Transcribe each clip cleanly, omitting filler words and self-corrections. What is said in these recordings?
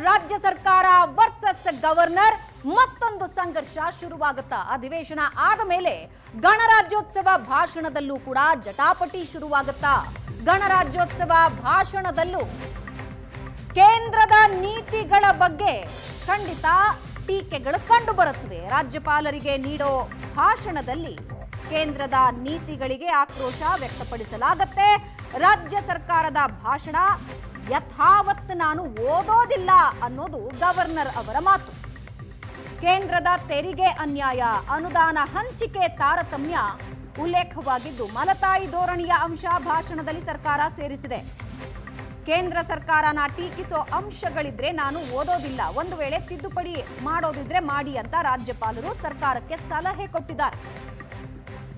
ರಾಜ್ಯ ಸರ್ಕಾರ versus governor ಮತ್ತೊಂದು ಸಂಘರ್ಷ ಶುರುವಾಗುತ್ತಾ ಅಧಿವೇಶನ ಆದ ಮೇಲೆ ಗಣರಾಜ್ಯೋತ್ಸವ ಭಾಷಣದಲ್ಲೂ ಕೂಡ ಜಟಾಪಟಿ ಶುರುವಾಗುತ್ತಾ ಗಣರಾಜ್ಯೋತ್ಸವ ಭಾಷಣದಲ್ಲೂ ಕೇಂದ್ರದ ನೀತಿಗಳ ಬಗ್ಗೆ ಖಂಡಿತ ಟೀಕೆಗಳು ಕಂಡು ಬರುತ್ತವೆ. ರಾಜ್ಯಪಾಲರಿಗೆ ನೀಡೋ ಭಾಷಣದಲ್ಲಿ ಕೇಂದ್ರದ ನೀತಿಗಳಿಗೆ ಆಕ್ರೋಶ ವ್ಯಕ್ತಪಡಿಸಲಾಗುತ್ತೆ. ರಾಜ್ಯ ಸರ್ಕಾರದ ಭಾಷಣ ಯಥಾವತ್ ನಾನು ಓದೋದಿಲ್ಲ ಅನ್ನೋದು ಗವರ್ನರ್ ಅವರ ಮಾತು. ಕೇಂದ್ರದ ತೆರಿಗೆ ಅನ್ಯಾಯ, ಅನುದಾನ ಹಂಚಿಕೆ ತಾರತಮ್ಯ ಉಲ್ಲೇಖವಾಗಿದ್ದು ಮಲತಾಯಿ ಧೋರಣೆಯ ಅಂಶ ಭಾಷಣದಲ್ಲಿ ಸರ್ಕಾರ ಸೇರಿಸಿದೆ. ಕೇಂದ್ರ ಸರ್ಕಾರನ ಟೀಕಿಸೋ ಅಂಶಗಳಿದ್ರೆ ನಾನು ಓದೋದಿಲ್ಲ, ಒಂದು ವೇಳೆ ತಿದ್ದುಪಡಿ ಮಾಡೋದಿದ್ರೆ ಮಾಡಿ ಅಂತ ರಾಜ್ಯಪಾಲರು ಸರ್ಕಾರಕ್ಕೆ ಸಲಹೆ ಕೊಟ್ಟಿದ್ದಾರೆ.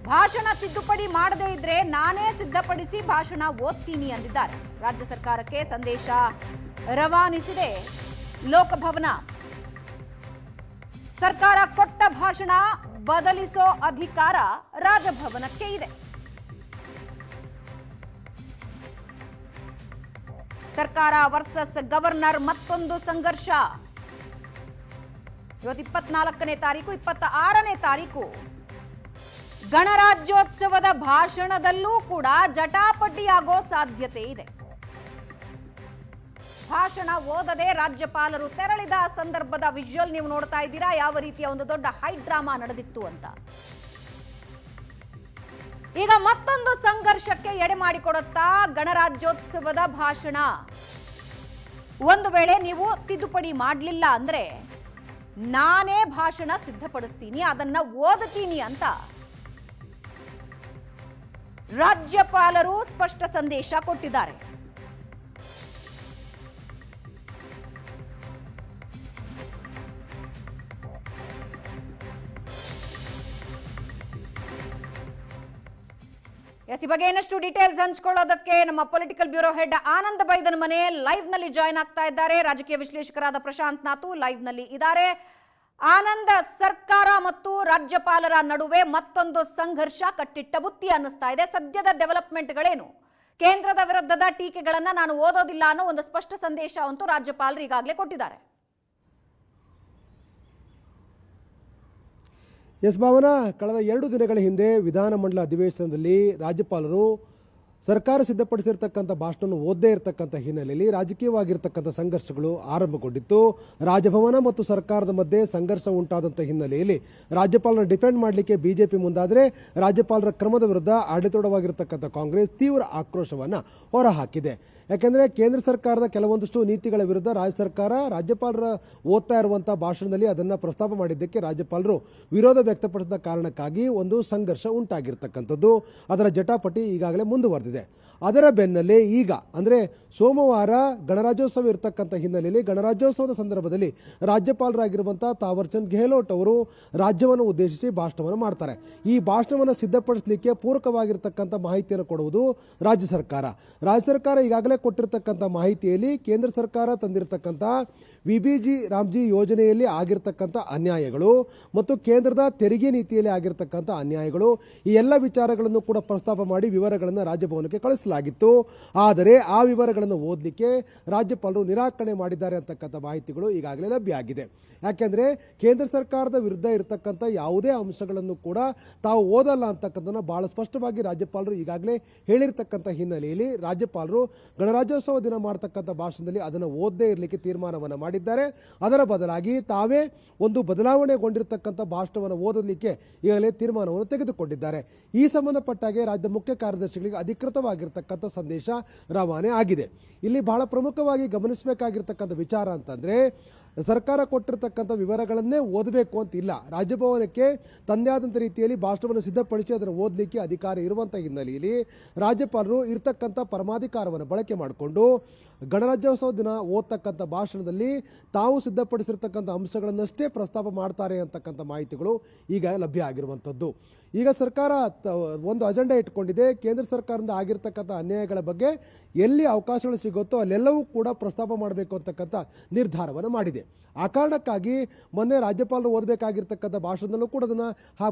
ಭಾಷಣ ತಿದ್ದುಪಡಿ ಮಾಡದೇ ಇದ್ರೆ ನಾನೇ ಸಿದ್ಧಪಡಿಸಿ ಭಾಷಣ ಓದ್ತೀನಿ ಅಂದಿದ್ದಾರೆ. ರಾಜ್ಯ ಸರ್ಕಾರಕ್ಕೆ ಸಂದೇಶ ರವಾನಿಸಿದೆ ಲೋಕಭವನ. ಸರ್ಕಾರ ಕೊಟ್ಟ ಭಾಷಣ ಬದಲಿಸೋ ಅಧಿಕಾರ ರಾಜಭವನಕ್ಕೆ ಇದೆ. ಸರ್ಕಾರ ವರ್ಸಸ್ ಗವರ್ನರ್ ಮತ್ತೊಂದು ಸಂಘರ್ಷ. ಇವತ್ತು 24ನೇ ತಾರೀಕು, 26ನೇ ತಾರೀಕು ಗಣರಾಜ್ಯೋತ್ಸವದ ಭಾಷಣದಲ್ಲೂ ಕೂಡ ಜಟಾಪಟಿಯಾಗೋ ಸಾಧ್ಯತೆ ಇದೆ. ಭಾಷಣ ಓದದೆ ರಾಜ್ಯಪಾಲರು ತೆರಳಿದ ಸಂದರ್ಭದ ವಿಜುವಲ್ ನೀವು ನೋಡ್ತಾ ಇದ್ದೀರಾ, ಯಾವ ರೀತಿಯ ಒಂದು ದೊಡ್ಡ ಹೈ ಡ್ರಾಮಾ ನಡೆದಿತ್ತು ಅಂತ. ಈಗ ಮತ್ತೊಂದು ಸಂಘರ್ಷಕ್ಕೆ ಎಡೆ ಮಾಡಿಕೊಡುತ್ತಾ ಗಣರಾಜ್ಯೋತ್ಸವದ ಭಾಷಣ. ಒಂದು ವೇಳೆ ನೀವು ತಿದ್ದುಪಡಿ ಮಾಡಲಿಲ್ಲ ಅಂದ್ರೆ ನಾನೇ ಭಾಷಣ ಸಿದ್ಧಪಡಿಸ್ತೀನಿ, ಅದನ್ನ ಓದುತ್ತೀನಿ ಅಂತ ರಾಜ್ಯಪಾಲರು ಸ್ಪಷ್ಟ ಸಂದೇಶ ಕೊಟ್ಟಿದ್ದಾರೆ. ಈ ಬಗ್ಗೆ ಇನ್ನಷ್ಟು ಡೀಟೇಲ್ಸ್ ಹಂಚಿಕೊಳ್ಳೋದಕ್ಕೆ ನಮ್ಮ ಪೊಲಿಟಿಕಲ್ ಬ್ಯೂರೋ ಹೆಡ್ ಆನಂದ್ ಬೈದನ್ ಮನೆ ಲೈವ್ ನಲ್ಲಿ ಜಾಯ್ನ್ ಆಗ್ತಾ ಇದ್ದಾರೆ. ರಾಜಕೀಯ ವಿಶ್ಲೇಷಕರಾದ ಪ್ರಶಾಂತ್ ನಾತು ಲೈವ್ ನಲ್ಲಿ ಇದ್ದಾರೆ. ಆನಂದ್, ಸರ್ಕಾರ ಮತ್ತು ರಾಜ್ಯಪಾಲರ ನಡುವೆ ಮತ್ತೊಂದು ಸಂಘರ್ಷ ಕಟ್ಟಿಟ್ಟ ಬುತ್ತಿ ಅನ್ನಿಸ್ತಾ ಇದೆ. ಸದ್ಯದ ಡೆವಲಪ್ಮೆಂಟ್ಗಳೇನು? ಕೇಂದ್ರದ ವಿರುದ್ಧದ ಟೀಕೆಗಳನ್ನ ನಾನು ಓದೋದಿಲ್ಲ ಅನ್ನೋ ಒಂದು ಸ್ಪಷ್ಟ ಸಂದೇಶ ಅಂತೂ ರಾಜ್ಯಪಾಲರು ಈಗಾಗಲೇ ಕೊಟ್ಟಿದ್ದಾರೆ. ಎಸ್ ಭಾವನಾ, ಕಳೆದ 2 ದಿನಗಳ ಹಿಂದೆ ವಿಧಾನಮಂಡಲ ಅಧಿವೇಶನದಲ್ಲಿ ರಾಜ್ಯಪಾಲರು ಸರ್ಕಾರ ಸಿದ್ಧಪಡಿಸಿರ್ತಕ್ಕಂಥ ಭಾಷಣವನ್ನು ಓದದೇ ಇರತಕ್ಕಂಥ ಹಿನ್ನೆಲೆಯಲ್ಲಿ ರಾಜಕೀಯವಾಗಿರ್ತಕ್ಕಂಥ ಸಂಘರ್ಷಗಳು ಆರಂಭಗೊಂಡಿತ್ತು. ರಾಜಭವನ ಮತ್ತು ಸರ್ಕಾರದ ಮಧ್ಯೆ ಸಂಘರ್ಷ ಉಂಟಾದಂಥ ಹಿನ್ನೆಲೆಯಲ್ಲಿ ರಾಜ್ಯಪಾಲರನ್ನು ಡಿಫೆಂಡ್ ಮಾಡಲಿಕ್ಕೆ ಬಿಜೆಪಿ ಮುಂದಾದರೆ ರಾಜ್ಯಪಾಲರ ಕ್ರಮದ ವಿರುದ್ಧ ಆಡಳಿತಾರೂಢವಾಗಿರ್ತಕ್ಕಂಥ ಕಾಂಗ್ರೆಸ್ ತೀವ್ರ ಆಕ್ರೋಶವನ್ನು ಹೊರಹಾಕಿದೆ. ಯಾಕೆಂದರೆ ಕೇಂದ್ರ ಸರ್ಕಾರದ ಕೆಲವೊಂದಷ್ಟು ನೀತಿಗಳ ವಿರುದ್ಧ ರಾಜ್ಯ ಸರ್ಕಾರ ರಾಜ್ಯಪಾಲರ ಓದ್ತಾ ಇರುವಂತಹ ಭಾಷಣದಲ್ಲಿ ಅದನ್ನು ಪ್ರಸ್ತಾಪ ಮಾಡಿದ್ದಕ್ಕೆ ರಾಜ್ಯಪಾಲರು ವಿರೋಧ ವ್ಯಕ್ತಪಡಿಸಿದ ಕಾರಣಕ್ಕಾಗಿ ಒಂದು ಸಂಘರ್ಷ ಉಂಟಾಗಿರ್ತಕ್ಕಂಥದ್ದು. ಅದರ ಜಟಾಪಟಿ ಈಗಾಗಲೇ ಮುಂದುವರೆದಿದೆ. ಅದರ ಬೆನ್ನಲ್ಲೇ ಈಗ ಅಂದರೆ ಸೋಮವಾರ ಗಣರಾಜ್ಯೋತ್ಸವ ಇರತಕ್ಕಂಥ ಹಿನ್ನೆಲೆಯಲ್ಲಿ ಗಣರಾಜ್ಯೋತ್ಸವದ ಸಂದರ್ಭದಲ್ಲಿ ರಾಜ್ಯಪಾಲರಾಗಿರುವಂತಹ ತಾವರ್ಚಂದ್ ಗೆಹ್ಲೋಟ್ ಅವರು ರಾಜ್ಯವನ್ನು ಉದ್ದೇಶಿಸಿ ಭಾಷಣವನ್ನು ಮಾಡ್ತಾರೆ. ಈ ಭಾಷಣವನ್ನು ಸಿದ್ಧಪಡಿಸಲಿಕ್ಕೆ ಪೂರಕವಾಗಿರ್ತಕ್ಕಂಥ ಮಾಹಿತಿಯನ್ನು ಕೊಡುವುದು ರಾಜ್ಯ ಸರ್ಕಾರ. ರಾಜ್ಯ ಸರ್ಕಾರ ಈಗಾಗಲೇ ಕೊಟ್ಟಿರತಕ್ಕಂಥ ಮಾಹಿತಿಯಲ್ಲಿ ಕೇಂದ್ರ ಸರ್ಕಾರ ತಂದಿರತಕ್ಕಂಥ ವಿಬಿಜಿ ರಾಮ್ಜಿ ಯೋಜನೆಯಲ್ಲಿ ಆಗಿರ್ತಕ್ಕಂಥ ಅನ್ಯಾಯಗಳು ಮತ್ತು ಕೇಂದ್ರದ ತೆರಿಗೆ ನೀತಿಯಲ್ಲಿ ಆಗಿರ್ತಕ್ಕಂಥ ಅನ್ಯಾಯಗಳು, ಈ ಎಲ್ಲ ವಿಚಾರಗಳನ್ನು ಕೂಡ ಪ್ರಸ್ತಾಪ ಮಾಡಿ ವಿವರಗಳನ್ನು ರಾಜ್ಯಭವನಕ್ಕೆ ಕಳಿಸಲಾಗಿತ್ತು. ಆದರೆ ಆ ವಿವರಗಳನ್ನು ಓದಲಿಕ್ಕೆ ರಾಜ್ಯಪಾಲರು ನಿರಾಕರಣೆ ಮಾಡಿದ್ದಾರೆ ಅಂತಕ್ಕಂಥ ಮಾಹಿತಿಗಳು ಈಗಾಗಲೇ ಲಭ್ಯ ಆಗಿದೆ. ಯಾಕೆಂದ್ರೆ ಕೇಂದ್ರ ಸರ್ಕಾರದ ವಿರುದ್ಧ ಇರತಕ್ಕಂಥ ಯಾವುದೇ ಅಂಶಗಳನ್ನು ಕೂಡ ತಾವು ಓದಲ್ಲ ಅಂತಕ್ಕಂಥದ್ದನ್ನು ಬಹಳ ಸ್ಪಷ್ಟವಾಗಿ ರಾಜ್ಯಪಾಲರು ಈಗಾಗಲೇ ಹೇಳಿರ್ತಕ್ಕಂಥ ಹಿನ್ನೆಲೆಯಲ್ಲಿ ರಾಜ್ಯಪಾಲರು ಗಣರಾಜ್ಯೋತ್ಸವ ದಿನ ಮಾಡತಕ್ಕಂಥ ಭಾಷಣದಲ್ಲಿ ಅದನ್ನು ಓದದೇ ಇರಲಿಕ್ಕೆ ತೀರ್ಮಾನವನ್ನು ಮಾಡಿದ್ದಾರೆ. ಅದರ ಬದಲಾಗಿ ತಾವೇ ಒಂದು ಬದಲಾವಣೆಗೊಂಡಿರತಕ್ಕಂಥ ಭಾಷಣವನ್ನು ಓದಲಿಕ್ಕೆ ಈಗಾಗಲೇ ತೀರ್ಮಾನವನ್ನು ತೆಗೆದುಕೊಂಡಿದ್ದಾರೆ. ಈ ಸಂಬಂಧಪಟ್ಟಾಗೆ ರಾಜ್ಯದ ಮುಖ್ಯ ಕಾರ್ಯದರ್ಶಿಗಳಿಗೆ ಅಧಿಕೃತವಾಗಿರ್ತಕ್ಕಂಥ ಸಂದೇಶ ರವಾನೆ ಆಗಿದೆ. ಇಲ್ಲಿ ಬಹಳ ಪ್ರಮುಖವಾಗಿ ಗಮನಿಸಬೇಕಾಗಿರ್ತಕ್ಕಂಥ ವಿಚಾರ ಅಂತಂದ್ರೆ ಸರ್ಕಾರ ಕೊಟ್ಟಿರತಕ್ಕಂಥ ವಿವರಗಳನ್ನೇ ಓದಬೇಕು ಅಂತ ಇಲ್ಲ. ರಾಜಭವನಕ್ಕೆ ತಂದೆ ಆದಂಥ ರೀತಿಯಲ್ಲಿ ಭಾಷಣವನ್ನು ಸಿದ್ಧಪಡಿಸಿ ಅದನ್ನು ಓದಲಿಕ್ಕೆ ಅಧಿಕಾರ ಇರುವಂಥ ಹಿನ್ನೆಲೆಯಲ್ಲಿ ರಾಜ್ಯಪಾಲರು ಇರತಕ್ಕಂಥ ಪರಮಾಧಿಕಾರವನ್ನು ಬಳಕೆ ಮಾಡಿಕೊಂಡು ಗಣರಾಜ್ಯೋತ್ಸವ ದಿನ ಓದ್ತಕ್ಕಂಥ ಭಾಷಣದಲ್ಲಿ ತಾವು ಸಿದ್ಧಪಡಿಸಿರ್ತಕ್ಕಂಥ ಅಂಶಗಳನ್ನಷ್ಟೇ ಪ್ರಸ್ತಾಪ ಮಾಡ್ತಾರೆ ಅಂತಕ್ಕಂಥ ಮಾಹಿತಿಗಳು ಈಗ ಲಭ್ಯ ಆಗಿರುವಂಥದ್ದು. ಈಗ ಸರ್ಕಾರ ಒಂದು ಅಜೆಂಡಾ ಇಟ್ಕೊಂಡಿದೆ. ಕೇಂದ್ರ ಸರ್ಕಾರದಿಂದ ಆಗಿರ್ತಕ್ಕಂಥ ಅನ್ಯಾಯಗಳ ಬಗ್ಗೆ ಎಲ್ಲಿ ಅವಕಾಶಗಳು ಸಿಗುತ್ತೋ ಅಲ್ಲೆಲ್ಲವೂ ಕೂಡ ಪ್ರಸ್ತಾಪ ಮಾಡಬೇಕು ಅಂತಕ್ಕಂಥ ನಿರ್ಧಾರವನ್ನು ಮಾಡಿದೆ. ಆ ಕಾರಣಕ್ಕಾಗಿ ಮೊನ್ನೆ ರಾಜ್ಯಪಾಲರು ಓದಬೇಕಾಗಿರ್ತಕ್ಕಂಥ ಭಾಷಣದಲ್ಲೂ ಕೂಡ ಅದನ್ನು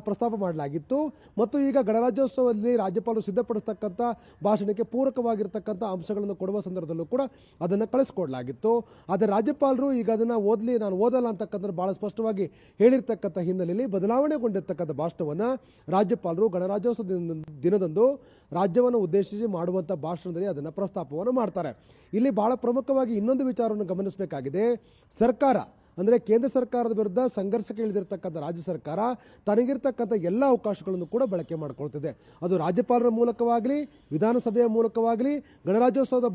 ಪ್ರಸ್ತಾಪ ಮಾಡಲಾಗಿತ್ತು. ಮತ್ತು ಈಗ ಗಣರಾಜ್ಯೋತ್ಸವದಲ್ಲಿ ರಾಜ್ಯಪಾಲರು ಸಿದ್ಧಪಡಿಸ್ತಕ್ಕಂಥ ಭಾಷಣಕ್ಕೆ ಪೂರಕವಾಗಿರ್ತಕ್ಕಂಥ ಅಂಶಗಳನ್ನು ಕೊಡುವ ಸಂದರ್ಭದಲ್ಲೂ ಕೂಡ ಅದನ್ನು ಕಳಿಸ್ಕೊಡ್ಲಾಗಿತ್ತು. ಆದರೆ ರಾಜ್ಯಪಾಲರು ಈಗ ಅದನ್ನು ನಾನು ಓದಲ್ಲ ಅಂತಕ್ಕಂಥ ಬಹಳ ಸ್ಪಷ್ಟವಾಗಿ ಹೇಳಿರ್ತಕ್ಕಂಥ ಹಿನ್ನೆಲೆಯಲ್ಲಿ ಬದಲಾವಣೆಗೊಂಡಿರ್ತಕ್ಕಂಥ ಭಾಷಣವನ್ನು ರಾಜ್ಯಪಾಲರು ಗಣರಾಜ್ಯೋತ್ಸವ ದಿನದಂದು ರಾಜ್ಯವನ್ನು ಉದ್ದೇಶಿಸಿ ಮಾಡುವಂಥ ಭಾಷಣದಲ್ಲಿ ಅದನ್ನು ಪ್ರಸ್ತಾಪವನ್ನು ಮಾಡ್ತಾರೆ. ಇಲ್ಲಿ ಬಹಳ ಪ್ರಮುಖವಾಗಿ ಇನ್ನೊಂದು ವಿಚಾರವನ್ನು ಗಮನಿಸಬೇಕಾಗಿದೆ. ಸರ್ಕಾರ ಅಂದರೆ ಕೇಂದ್ರ ಸರ್ಕಾರದ ವಿರುದ್ಧ ಸಂಘರ್ಷಕ್ಕೆ ಇಳಿದಿರ್ತಕ್ಕಂಥ ರಾಜ್ಯ ಸರ್ಕಾರ ತನಗಿರ್ತಕ್ಕಂಥ ಎಲ್ಲ ಅವಕಾಶಗಳನ್ನು ಕೂಡ ಬಳಕೆ ಮಾಡಿಕೊಳ್ತಿದೆ. ಅದು ರಾಜ್ಯಪಾಲರ ಮೂಲಕವಾಗಲಿ, ವಿಧಾನಸಭೆಯ ಮೂಲಕವಾಗಲಿ, ಗಣರಾಜ್ಯೋತ್ಸವದ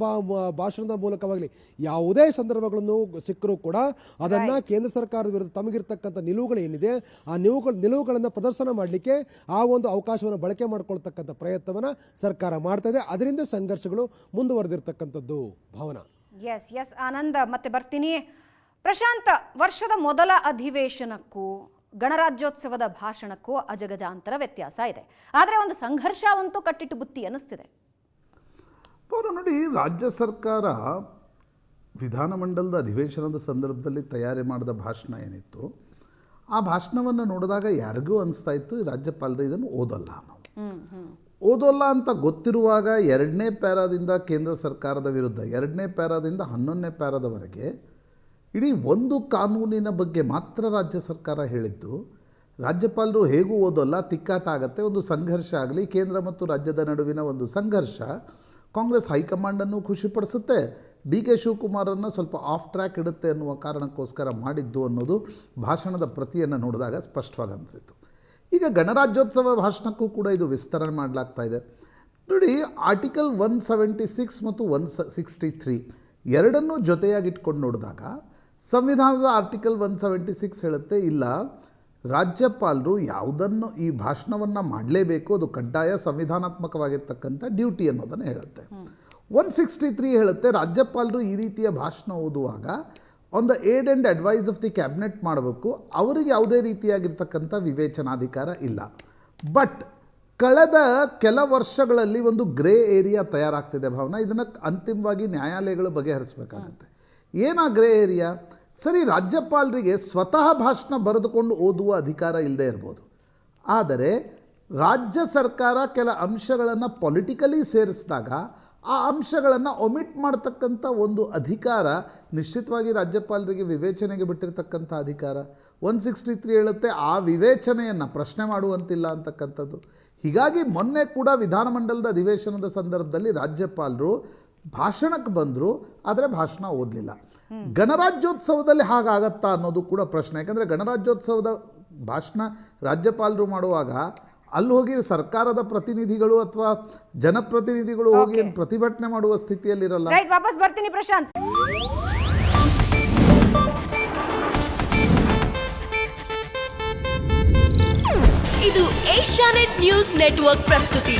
ಭಾಷಣದ ಮೂಲಕವಾಗಲಿ ಯಾವುದೇ ಸಂದರ್ಭಗಳನ್ನು ಸಿಕ್ಕರೂ ಕೂಡ ಅದನ್ನು ಕೇಂದ್ರ ಸರ್ಕಾರದ ವಿರುದ್ಧ ತಮಗಿರ್ತಕ್ಕಂಥ ನಿಲುವುಗಳೇನಿದೆ ಆ ನಿಲುವುಗಳನ್ನು ಪ್ರದರ್ಶನ ಮಾಡಲಿಕ್ಕೆ ಆ ಒಂದು ಅವಕಾಶವನ್ನು ಬಳಕೆ ಮಾಡಿಕೊಳ್ತಕ್ಕಂಥ ಪ್ರಯತ್ನವನ್ನು ಸರ್ಕಾರ ಮಾಡ್ತಾ ಇದೆ. ಅದರಿಂದ ಸಂಘರ್ಷಗಳು ಮುಂದುವರೆದಿರ್ತಕ್ಕಂಥದ್ದು. ಭಾವನಾ. ಎಸ್ ಆನಂದ್, ಮತ್ತೆ ಬರ್ತೀನಿ. ಪ್ರಶಾಂತ್, ವರ್ಷದ ಮೊದಲ ಅಧಿವೇಶನಕ್ಕೂ ಗಣರಾಜ್ಯೋತ್ಸವದ ಭಾಷಣಕ್ಕೂ ಅಜಗಜಾಂತರ ವ್ಯತ್ಯಾಸ ಇದೆ. ಆದರೆ ಒಂದು ಸಂಘರ್ಷವಂತೂ ಕಟ್ಟಿಟ್ಟು ಬುತ್ತಿ ಅನ್ನಿಸ್ತಿದೆ. ನೋಡಿ, ರಾಜ್ಯ ಸರ್ಕಾರ ವಿಧಾನಮಂಡಲದ ಅಧಿವೇಶನದ ಸಂದರ್ಭದಲ್ಲಿ ತಯಾರಿ ಮಾಡಿದ ಭಾಷಣ ಏನಿತ್ತು, ಆ ಭಾಷಣವನ್ನು ನೋಡಿದಾಗ ಯಾರಿಗೂ ಅನಿಸ್ತಾ ಇತ್ತು ಈ ರಾಜ್ಯಪಾಲರು ಇದನ್ನು ಓದಲ್ಲ ಓದೋಲ್ಲ ಅಂತ ಗೊತ್ತಿರುವಾಗ 2ನೇ ಪ್ಯಾರಾದಿಂದ ಕೇಂದ್ರ ಸರ್ಕಾರದ ವಿರುದ್ಧ 2ನೇ ಪ್ಯಾರಾದಿಂದ 11ನೇ ಪ್ಯಾರಾದವರೆಗೆ ಇಡೀ ಒಂದು ಕಾನೂನಿನ ಬಗ್ಗೆ ಮಾತ್ರ ರಾಜ್ಯ ಸರ್ಕಾರ ಹೇಳಿದ್ದು. ರಾಜ್ಯಪಾಲರು ಹೇಗೂ ಓದೋಲ್ಲ, ತಿಕ್ಕಾಟ ಆಗುತ್ತೆ, ಒಂದು ಸಂಘರ್ಷ ಆಗಲಿ, ಕೇಂದ್ರ ಮತ್ತು ರಾಜ್ಯದ ನಡುವಿನ ಒಂದು ಸಂಘರ್ಷ ಕಾಂಗ್ರೆಸ್ ಹೈಕಮಾಂಡನ್ನು ಖುಷಿಪಡಿಸುತ್ತೆ, DK ಶಿವಕುಮಾರನ್ನು ಸ್ವಲ್ಪ ಆಫ್ ಟ್ರ್ಯಾಕ್ ಇಡುತ್ತೆ ಅನ್ನುವ ಕಾರಣಕ್ಕೋಸ್ಕರ ಮಾಡಿದ್ದು ಅನ್ನೋದು ಭಾಷಣದ ಪ್ರತಿಯನ್ನು ನೋಡಿದಾಗ ಸ್ಪಷ್ಟವಾಗಿ ಅನಿಸಿತು. ಈಗ ಗಣರಾಜ್ಯೋತ್ಸವ ಭಾಷಣಕ್ಕೂ ಕೂಡ ಇದು ವಿಸ್ತರಣೆ ಮಾಡಲಾಗ್ತಾ ಇದೆ. ನೋಡಿ, ಆರ್ಟಿಕಲ್ 176 ಮತ್ತು 163 ಎರಡನ್ನೂ ಜೊತೆಯಾಗಿಟ್ಕೊಂಡು ನೋಡಿದಾಗ ಸಂವಿಧಾನದ ಆರ್ಟಿಕಲ್ 176 ಹೇಳುತ್ತೆ, ಇಲ್ಲ, ರಾಜ್ಯಪಾಲರು ಯಾವುದನ್ನು ಈ ಭಾಷಣವನ್ನು ಮಾಡಲೇಬೇಕು, ಅದು ಕಡ್ಡಾಯ ಸಂವಿಧಾನಾತ್ಮಕವಾಗಿರ್ತಕ್ಕಂಥ ಡ್ಯೂಟಿ ಅನ್ನೋದನ್ನು ಹೇಳುತ್ತೆ. 163 ಹೇಳುತ್ತೆ, ರಾಜ್ಯಪಾಲರು ಈ ರೀತಿಯ ಭಾಷಣ ಓದುವಾಗ on the aid and advice of the cabinet ಮಾಡಬೇಕು, ಅವರಿಗೆ ಯಾವುದೇ ರೀತಿಯಾಗಿರ್ತಕ್ಕಂಥ ವಿವೇಚನಾಧಿಕಾರ ಇಲ್ಲ. ಬಟ್ ಕಳೆದ ಕೆಲ ವರ್ಷಗಳಲ್ಲಿ ಒಂದು ಗ್ರೇ ಏರಿಯಾ ತಯಾರಾಗ್ತಿದೆ ಭಾವನಾ, ಇದನ್ನು ಅಂತಿಮವಾಗಿ ನ್ಯಾಯಾಲಯಗಳು ಬಗೆಹರಿಸಬೇಕಾಗತ್ತೆ. ಏನಾ ಗ್ರೇ ಏರಿಯಾ? ಸರಿ, ರಾಜ್ಯಪಾಲರಿಗೆ ಸ್ವತಃ ಭಾಷಣ ಬರೆದುಕೊಂಡು ಓದುವ ಅಧಿಕಾರ ಇಲ್ಲದೆ ಇರ್ಬೋದು, ಆದರೆ ರಾಜ್ಯ ಸರ್ಕಾರ ಕೆಲ ಅಂಶಗಳನ್ನು ಪೊಲಿಟಿಕಲಿ ಸೇರಿಸಿದಾಗ ಆ ಅಂಶಗಳನ್ನು ಒಮಿಟ್ ಮಾಡ್ತಕ್ಕಂಥ ಒಂದು ಅಧಿಕಾರ ನಿಶ್ಚಿತವಾಗಿ ರಾಜ್ಯಪಾಲರಿಗೆ ವಿವೇಚನೆಗೆ ಬಿಟ್ಟಿರ್ತಕ್ಕಂಥ ಅಧಿಕಾರ. 163 ಹೇಳುತ್ತೆ ಆ ವಿವೇಚನೆಯನ್ನು ಪ್ರಶ್ನೆ ಮಾಡುವಂತಿಲ್ಲ ಅಂತಕ್ಕಂಥದ್ದು. ಹೀಗಾಗಿ ಮೊನ್ನೆ ಕೂಡ ವಿಧಾನಮಂಡಲದ ಅಧಿವೇಶನದ ಸಂದರ್ಭದಲ್ಲಿ ರಾಜ್ಯಪಾಲರು ಭಾಷಣಕ್ಕೆ ಬಂದರು, ಆದರೆ ಭಾಷಣ ಓದಲಿಲ್ಲ. ಗಣರಾಜ್ಯೋತ್ಸವದಲ್ಲಿ ಹಾಗಾಗತ್ತಾ ಅನ್ನೋದು ಕೂಡ ಪ್ರಶ್ನೆ. ಯಾಕಂದರೆ ಗಣರಾಜ್ಯೋತ್ಸವದ ಭಾಷಣ ರಾಜ್ಯಪಾಲರು ಮಾಡುವಾಗ ಅಲ್ಲಿ ಹೋಗಿ ಸರ್ಕಾರದ ಪ್ರತಿನಿಧಿಗಳು ಅಥವಾ ಜನಪ್ರತಿನಿಧಿಗಳು ಹೋಗಿ ಪ್ರತಿಭಟನೆ ಮಾಡುವ ಸ್ಥಿತಿಯಲ್ಲಿರಲ್ಲ. ವಾಪಸ್ ಬರ್ತೀನಿ ಪ್ರಶಾಂತ್. ಇದು ಏಷ್ಯಾನೆಟ್ ನ್ಯೂಸ್ ನೆಟ್ವರ್ಕ್ ಪ್ರಸ್ತುತಿ.